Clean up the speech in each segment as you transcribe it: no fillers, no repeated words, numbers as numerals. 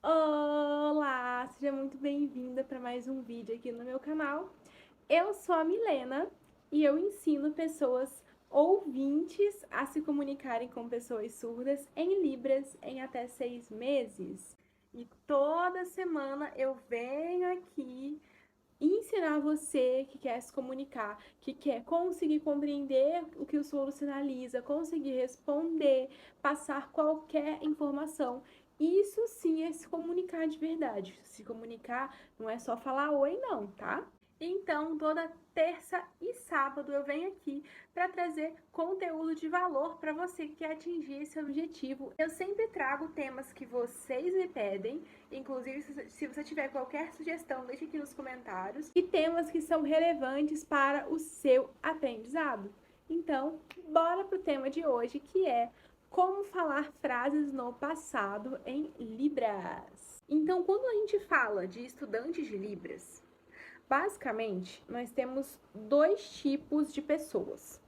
Olá, seja muito bem-vinda para mais um vídeo aqui no meu canal. Eu sou a Milena e eu ensino pessoas ouvintes a se comunicarem com pessoas surdas em Libras em até 6 meses. E toda semana eu venho aqui ensinar você que quer se comunicar, que quer conseguir compreender o que o surdo sinaliza, conseguir responder, passar qualquer informação. Isso sim é se comunicar de verdade. Se comunicar não é só falar oi, não, tá? Então, toda terça e sábado eu venho aqui para trazer conteúdo de valor para você que quer atingir esse objetivo. Eu sempre trago temas que vocês me pedem, inclusive se você tiver qualquer sugestão, deixe aqui nos comentários, e temas que são relevantes para o seu aprendizado. Então, bora pro tema de hoje, que é como falar frases no passado em Libras. Então, quando a gente fala de estudantes de Libras, basicamente, nós temos dois tipos de pessoas.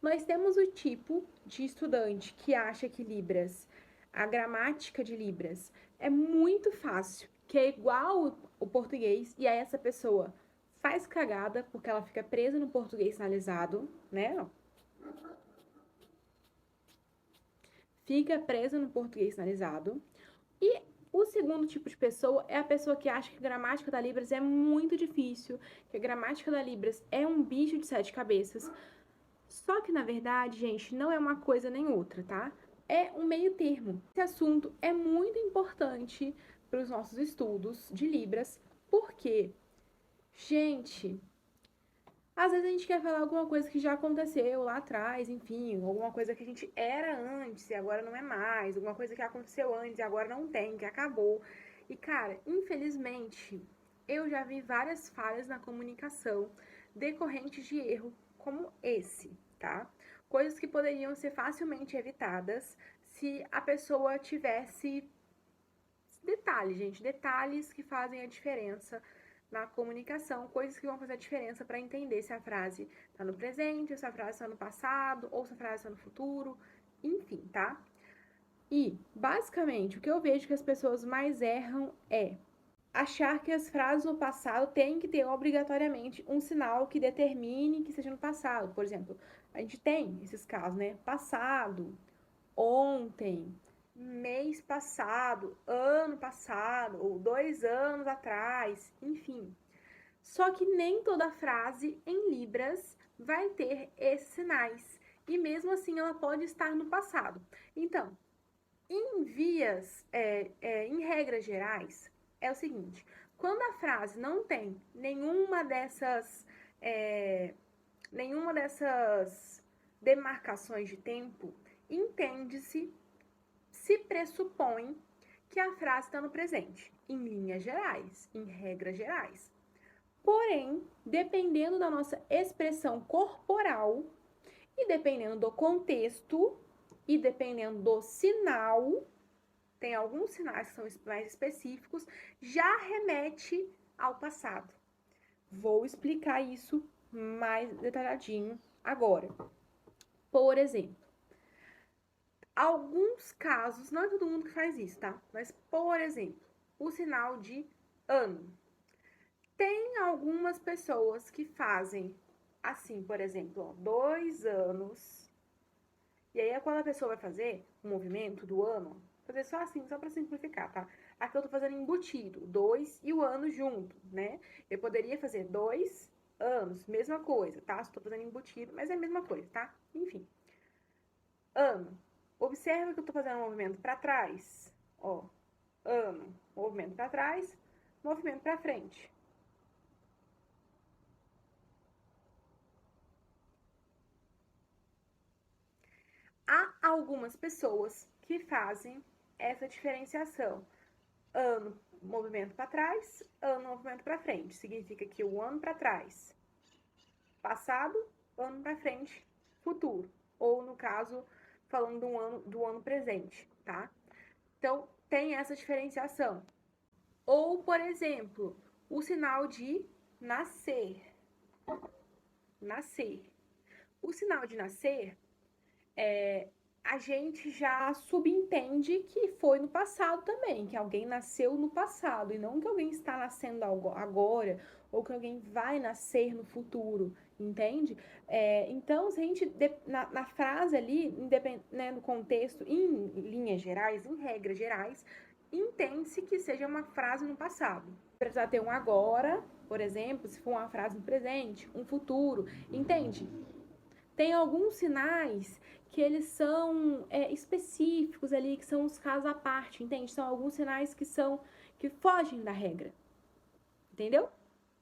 Nós temos o tipo de estudante que acha que Libras, a gramática de Libras, é muito fácil, que é igual o português, e aí essa pessoa faz cagada porque ela fica presa no português sinalizado, né? Fica presa no português sinalizado. E o segundo tipo de pessoa é a pessoa que acha que a gramática da Libras é muito difícil, que a gramática da Libras é um bicho de sete cabeças. Só que, na verdade, gente, não é uma coisa nem outra, tá? É um meio termo. Esse assunto é muito importante para os nossos estudos de Libras, porque, gente, às vezes a gente quer falar alguma coisa que já aconteceu lá atrás, enfim, alguma coisa que a gente era antes e agora não é mais, alguma coisa que aconteceu antes e agora não tem, que acabou. E, cara, infelizmente, eu já vi várias falhas na comunicação decorrentes de erro como esse, tá? Coisas que poderiam ser facilmente evitadas se a pessoa tivesse detalhes, gente, detalhes que fazem a diferença na comunicação, coisas que vão fazer a diferença para entender se a frase está no presente, se a frase está no passado, ou se a frase está no futuro, enfim, tá? E, basicamente, o que eu vejo que as pessoas mais erram é achar que as frases no passado têm que ter obrigatoriamente um sinal que determine que seja no passado. Por exemplo, a gente tem esses casos, né? Passado, ontem, mês passado, ano passado, ou 2 anos atrás, enfim. Só que nem toda frase em Libras vai ter esses sinais. E mesmo assim ela pode estar no passado. Então, em regras gerais, é o seguinte: quando a frase não tem é, nenhuma dessas demarcações de tempo, entende-se, se pressupõe que a frase está no presente, em linhas gerais, em regras gerais. Porém, dependendo da nossa expressão corporal e dependendo do contexto e dependendo do sinal, tem alguns sinais que são mais específicos, já remete ao passado. Vou explicar isso mais detalhadinho agora. Por exemplo, alguns casos, não é todo mundo que faz isso, tá? Mas, por exemplo, o sinal de ano. Tem algumas pessoas que fazem assim, por exemplo, ó, 2 anos. E aí, quando a pessoa vai fazer o movimento do ano, fazer só assim, só para simplificar, tá? Aqui eu tô fazendo embutido, 2 e o ano junto, né? Eu poderia fazer 2 anos, mesma coisa, tá? Estou fazendo embutido, mas é a mesma coisa, tá? Enfim. Ano. Observa que eu tô fazendo um movimento para trás, ó. Ano, movimento para trás, movimento para frente. Há algumas pessoas que fazem essa diferenciação. Ano, movimento para trás, ano, movimento para frente. Significa que o ano para trás, passado, ano para frente, futuro. Ou, no caso, falando do ano presente, tá? Então, tem essa diferenciação. Ou, por exemplo, o sinal de nascer. Nascer. O sinal de nascer a gente já subentende que foi no passado também, que alguém nasceu no passado, e não que alguém está nascendo agora, ou que alguém vai nascer no futuro, entende? Então, se a gente, na frase ali, né, no contexto, em linhas gerais, em regras gerais, entende-se que seja uma frase no passado. Precisa ter um agora, por exemplo, se for uma frase no presente, um futuro, entende? Tem alguns sinais que eles são específicos ali, que são os casos à parte, entende? São alguns sinais que fogem da regra, entendeu?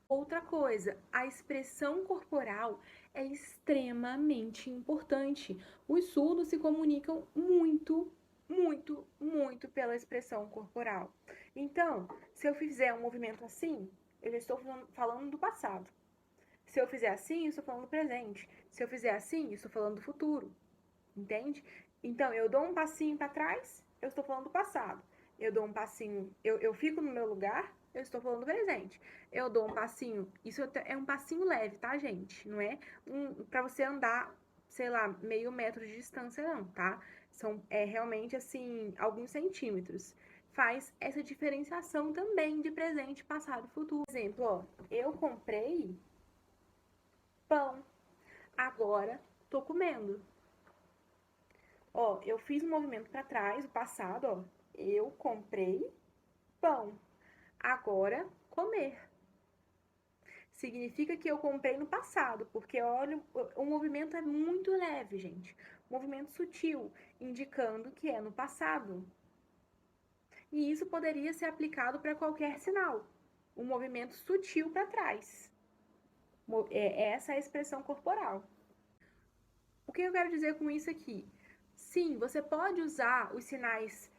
Outra coisa, a expressão corporal é extremamente importante. Os surdos se comunicam muito pela expressão corporal. Então, se eu fizer um movimento assim, eu já estou falando do passado. Se eu fizer assim, eu estou falando do presente. Se eu fizer assim, eu estou falando do futuro. Entende? Então, eu dou um passinho para trás, eu estou falando do passado. Eu dou um passinho, eu fico no meu lugar, eu estou falando do presente. Eu dou um passinho, isso é um passinho leve, tá, gente? Não é para você andar, sei lá, meio metro de distância, não, tá? É realmente, assim, alguns centímetros. Faz essa diferenciação também de presente, passado e futuro. Por exemplo, ó, eu comprei pão, agora tô comendo. Ó, eu fiz um movimento para trás, o passado, ó. Eu comprei pão. Agora, comer. Significa que eu comprei no passado, porque olha, o movimento é muito leve, gente. Movimento sutil, indicando que é no passado. E isso poderia ser aplicado para qualquer sinal. Um movimento sutil para trás. Essa é a expressão corporal. O que eu quero dizer com isso aqui? Sim, você pode usar os sinais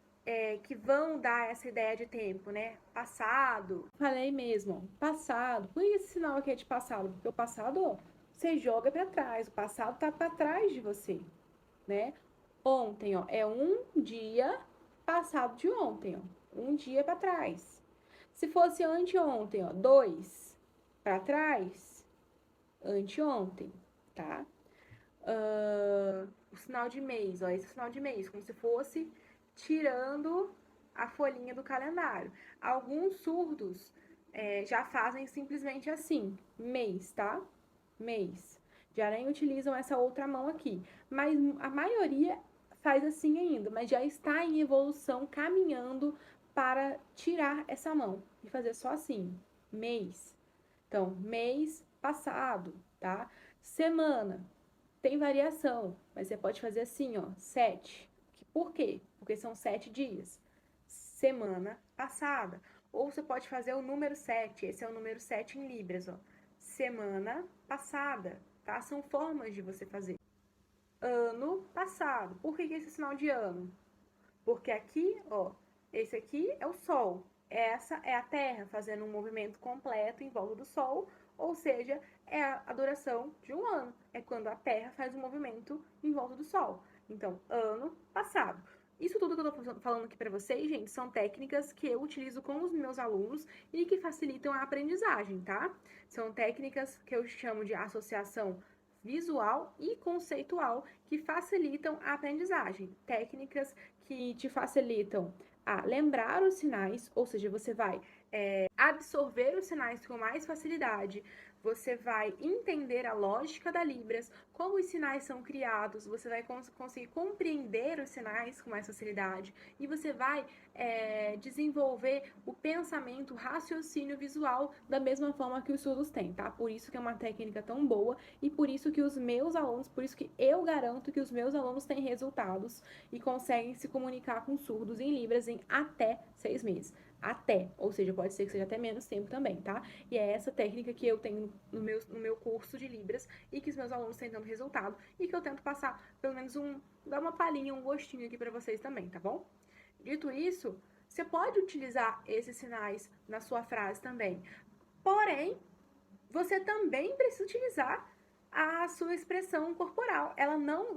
que vão dar essa ideia de tempo, né? Passado. Falei mesmo, passado. Por que esse sinal aqui é de passado? Porque o passado, ó, você joga para trás. O passado tá para trás de você, né? Ontem, ó, é um dia passado de ontem, ó. Um dia para trás. Se fosse anteontem, ó, dois para trás, anteontem, tá? O sinal de mês, ó, esse é o sinal de mês, como se fosse tirando a folhinha do calendário. Alguns surdos já fazem simplesmente assim, mês, tá? Mês. Já nem utilizam essa outra mão aqui. Mas a maioria faz assim ainda, mas já está em evolução, caminhando para tirar essa mão e fazer só assim, mês. Então, mês passado, tá? Semana, tem variação, mas você pode fazer assim, ó, 7. Por quê? Porque são 7 dias. Semana passada. Ou você pode fazer o número 7. Esse é o número 7 em libras, ó. Semana passada, tá? São formas de você fazer. Ano passado. Por que esse sinal de ano? Porque aqui, ó, esse aqui é o Sol. Essa é a Terra fazendo um movimento completo em volta do Sol, ou seja, é a duração de um ano. É quando a Terra faz um movimento em volta do Sol. Então, ano passado. Isso tudo que eu tô falando aqui para vocês, gente, são técnicas que eu utilizo com os meus alunos e que facilitam a aprendizagem, tá? São técnicas que eu chamo de associação visual e conceitual que facilitam a aprendizagem. Técnicas que te facilitam a lembrar os sinais, ou seja, você vai absorver os sinais com mais facilidade, você vai entender a lógica da Libras, como os sinais são criados, você vai conseguir compreender os sinais com mais facilidade e você vai desenvolver o pensamento, o raciocínio visual da mesma forma que os surdos têm, tá? Por isso que é uma técnica tão boa e por isso que os meus alunos, por isso que eu garanto que os meus alunos têm resultados e conseguem se comunicar com surdos em Libras em até 6 meses. Até, ou seja, pode ser que seja até menos tempo também, tá? E é essa técnica que eu tenho no meu curso de Libras e que os meus alunos têm dando resultado e que eu tento passar pelo menos dar uma palhinha, um gostinho aqui para vocês também, tá bom? Dito isso, você pode utilizar esses sinais na sua frase também. Porém, você também precisa utilizar a sua expressão corporal. Ela não,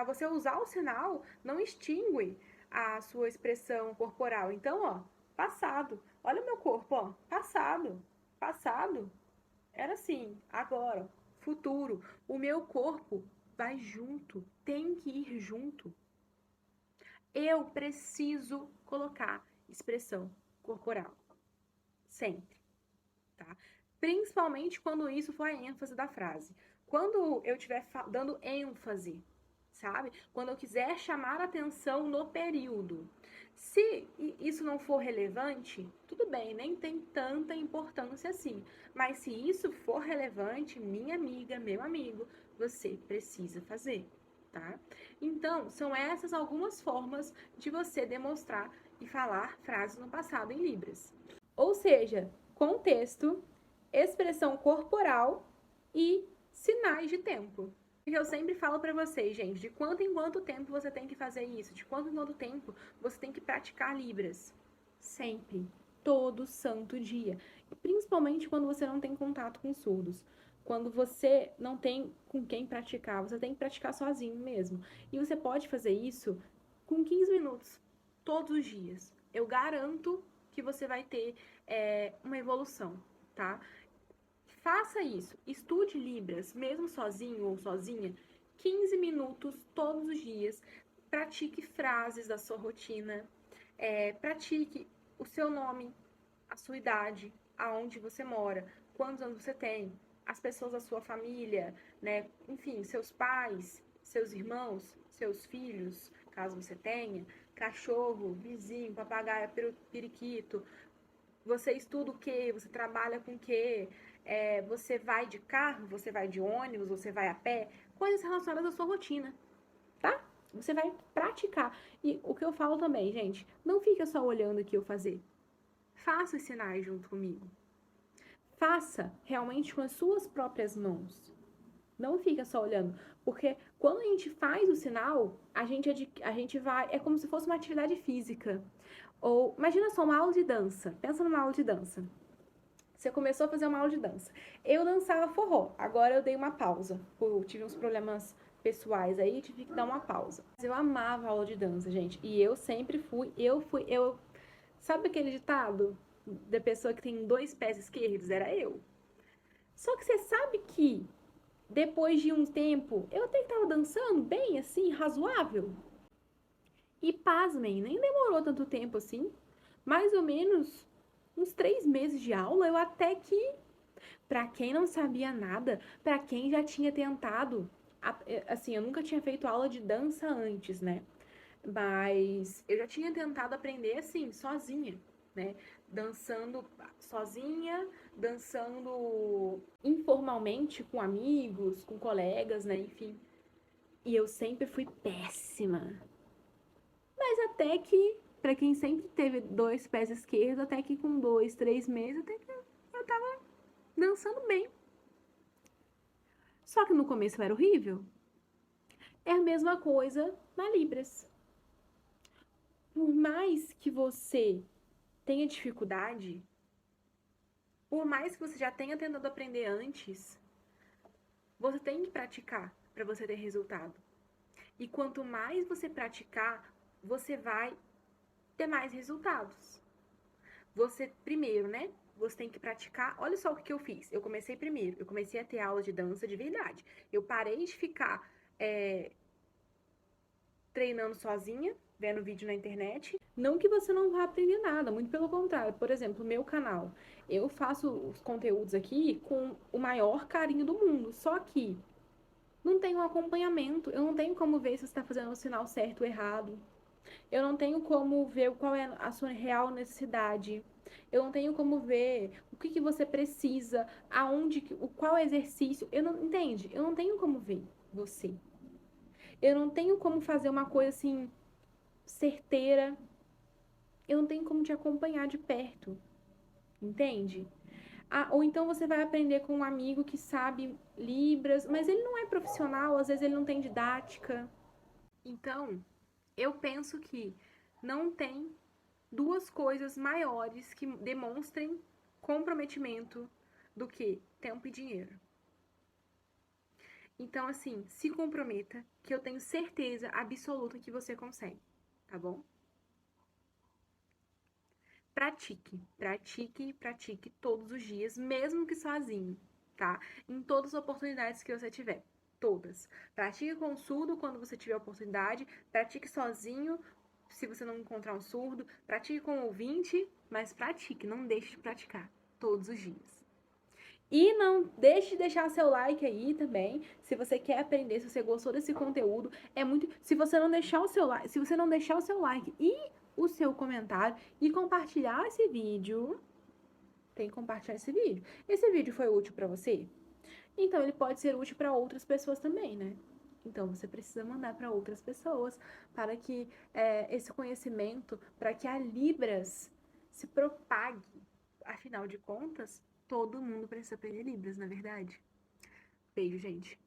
você usar o sinal não extingue a sua expressão corporal. Então, ó, passado. Olha o meu corpo, ó, passado. Passado era assim, agora, futuro. O meu corpo vai junto, tem que ir junto. eu preciso colocar expressão corporal. Sempre, tá? Principalmente quando isso for a ênfase da frase. Quando eu estiver dando ênfase, sabe? Quando eu quiser chamar atenção no período. Se isso não for relevante, tudo bem, nem tem tanta importância assim. Mas se isso for relevante, minha amiga, meu amigo, você precisa fazer, tá? Então, são essas algumas formas de você demonstrar e falar frases no passado em Libras. Ou seja, contexto, expressão corporal e sinais de tempo. Eu sempre falo para vocês, gente, de quanto em quanto tempo você tem que fazer isso, de quanto em quanto tempo você tem que praticar Libras. Sempre, todo santo dia. Principalmente quando você não tem contato com surdos. Quando você não tem com quem praticar, você tem que praticar sozinho mesmo. E você pode fazer isso com 15 minutos, todos os dias. Eu garanto que você vai ter uma evolução, tá? Faça isso. Estude Libras, mesmo sozinho ou sozinha, 15 minutos todos os dias. Pratique frases da sua rotina. Pratique o seu nome, a sua idade, aonde você mora, quantos anos você tem, as pessoas da sua família, né? Enfim, seus pais, seus irmãos, seus filhos, caso você tenha, cachorro, vizinho, papagaio, periquito. Você estuda o quê? Você trabalha com o quê? Você vai de carro? Você vai de ônibus? Você vai a pé? Coisas relacionadas à sua rotina, tá? Você vai praticar. E o que eu falo também, gente, não fica só olhando o que eu fazer. Faça os sinais junto comigo. Faça realmente com as suas próprias mãos. Não fica só olhando. Porque quando a gente faz o sinal, a gente vai. É como se fosse uma atividade física. Ou imagina só uma aula de dança. Pensa numa aula de dança. Você começou a fazer uma aula de dança. Eu dançava forró, agora eu dei uma pausa. Eu tive uns problemas pessoais aí, tive que dar uma pausa. Eu amava a aula de dança, gente. E eu sempre eu. Sabe aquele ditado da pessoa que tem 2 pés esquerdos? Era eu. Só que você sabe que depois de um tempo, eu até que tava dançando bem, assim, razoável. E pasmem, nem demorou tanto tempo assim. Mais ou menos uns 3 meses de aula, eu até que para quem não sabia nada, para quem já tinha tentado, assim, eu nunca tinha feito aula de dança antes, né? Mas eu já tinha tentado aprender assim, sozinha, né? Dançando sozinha, dançando informalmente com amigos, com colegas, né? Enfim. E eu sempre fui péssima. Mas até que, para quem sempre teve 2 pés esquerdos, até que com 2, 3 meses, até que eu tava dançando bem. Só que no começo era horrível. É a mesma coisa na Libras. Por mais que você tenha dificuldade, por mais que você já tenha tentado aprender antes, você tem que praticar para você ter resultado. E quanto mais você praticar, você vai ter mais resultados. Você, primeiro, né? Você tem que praticar. Olha só o que eu fiz. Eu comecei primeiro. Eu comecei a ter aula de dança de verdade. Eu parei de ficar treinando sozinha, vendo vídeo na internet. Não que você não vá aprender nada, muito pelo contrário. Por exemplo, o meu canal. Eu faço os conteúdos aqui com o maior carinho do mundo. Só que não tenho um acompanhamento. Eu não tenho como ver se você está fazendo o sinal certo ou errado. Eu não tenho como ver qual é a sua real necessidade. Eu não tenho como ver o que você precisa, aonde, qual exercício. Eu não entende? Eu não tenho como ver você. Eu não tenho como fazer uma coisa assim certeira. Eu não tenho como te acompanhar de perto, entende? Ou então você vai aprender com um amigo que sabe Libras, mas ele não é profissional, às vezes ele não tem didática. Então, eu penso que não tem duas coisas maiores que demonstrem comprometimento do que tempo e dinheiro. Então, assim, se comprometa, que eu tenho certeza absoluta que você consegue, tá bom? Pratique, pratique, pratique todos os dias, mesmo que sozinho, tá? Em todas as oportunidades que você tiver. Todas. Pratique com surdo quando você tiver oportunidade, pratique sozinho, Se você não encontrar um surdo, pratique com o ouvinte, mas pratique, não deixe de praticar todos os dias. E não deixe de deixar seu like aí também, se você quer aprender, se você gostou desse conteúdo. É muito, se você não deixar o seu like, se você não deixar o seu like e o seu comentário e compartilhar esse vídeo, tem que compartilhar esse vídeo. Esse vídeo foi útil para você? Então ele pode ser útil para outras pessoas também, né? Então você precisa mandar para outras pessoas para que esse conhecimento, para que a Libras se propague. Afinal de contas, todo mundo precisa aprender Libras, na verdade. Beijo, gente.